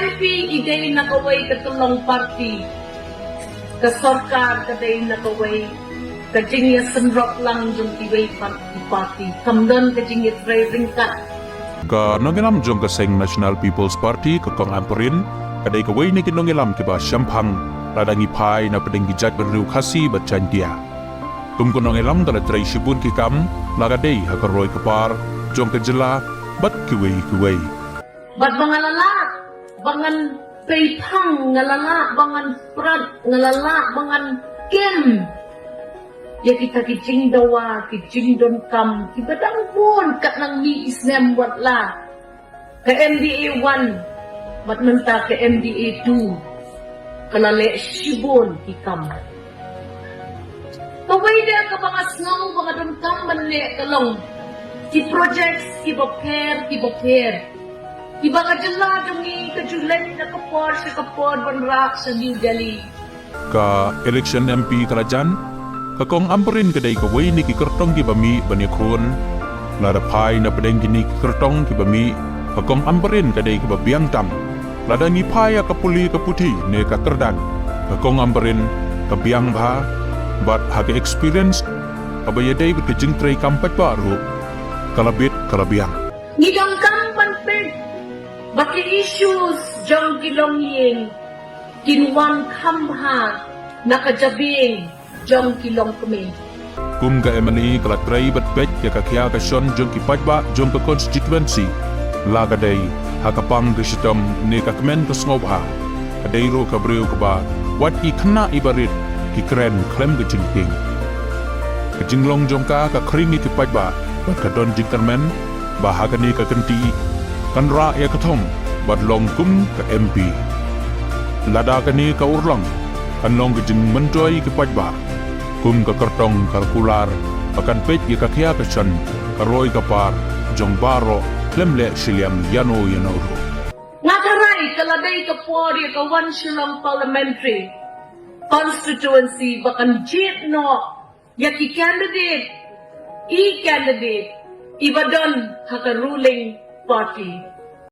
MP iday nakaway katulong party. Kasorkar kaday nakaway. Kajing ya senrok lang jong tiway party. Kamdon kajing ya tray ringkat. Ka nongilam jong kaseng National People's Party ka Kong Ampareen kadai ka way ni kinongilam kiba syampang ladang ipai na pedeng gijat berliu kasi bacan dia. Kum konongilam kala tray shibun kikam lagadei hakaroi kapar jong kejela bat kiwei. Bat bangalala, bangan peipang ngalala, bangan prat ngalala, bangan kem. Ya kita kijing dawa, kijing don kam, kibadang pun kat nang mi isnem buat lah. Ke MDA 1, bat menta ke MDA 2, kalale shibun kikam. Kawai dia ke bangas ngau, bangan don kam manle kalong. Ki projects, ki boker. Iba ka jala dungi kajulan na kapor banrak sa New Delhi. Ka election MP kalajan ka Kong Ampareen kadai ka way ni kyrtong kibami ïakhun lada pai na pedeng gini kyrtong kibami ka Kong Ampareen kadai ka biang tam lada ngi pai ka puli ka puti ne ka kerdan ka Kong Ampareen ka biang bha but hake experience abaya dai ka jing tray kampat baru kalabit kalabiang Ngidang kampan peg baki issues jong kilong ying kinwang kamha nakajabing jong kilong kami. kum ka emani kalat tray bat bet ya ka kya ka shon jong kipat ba jong ka constituency laga day hakapang kisitom ne ka kemen ka snobha kadai ro ka breu ka ba wat I khna ibarit ki kren klem ka jingting ka jinglong jong ka kring ni kipat ba bat ka don jingtermen ba hakani ka kenti kan ra ya kathong bat long kum ka MP lada kani ka urlang kan long ka jing mentoy kipat ba kum ka kyrtong kalkular akan pet ya ka kya ka chan karoi ka par jong baroh lemle siliam yano ro Ngakaray kaladay ka pori ka one shillong parliamentary constituency bakan jit no yaki candidate, candidate, iba don haka ruling party.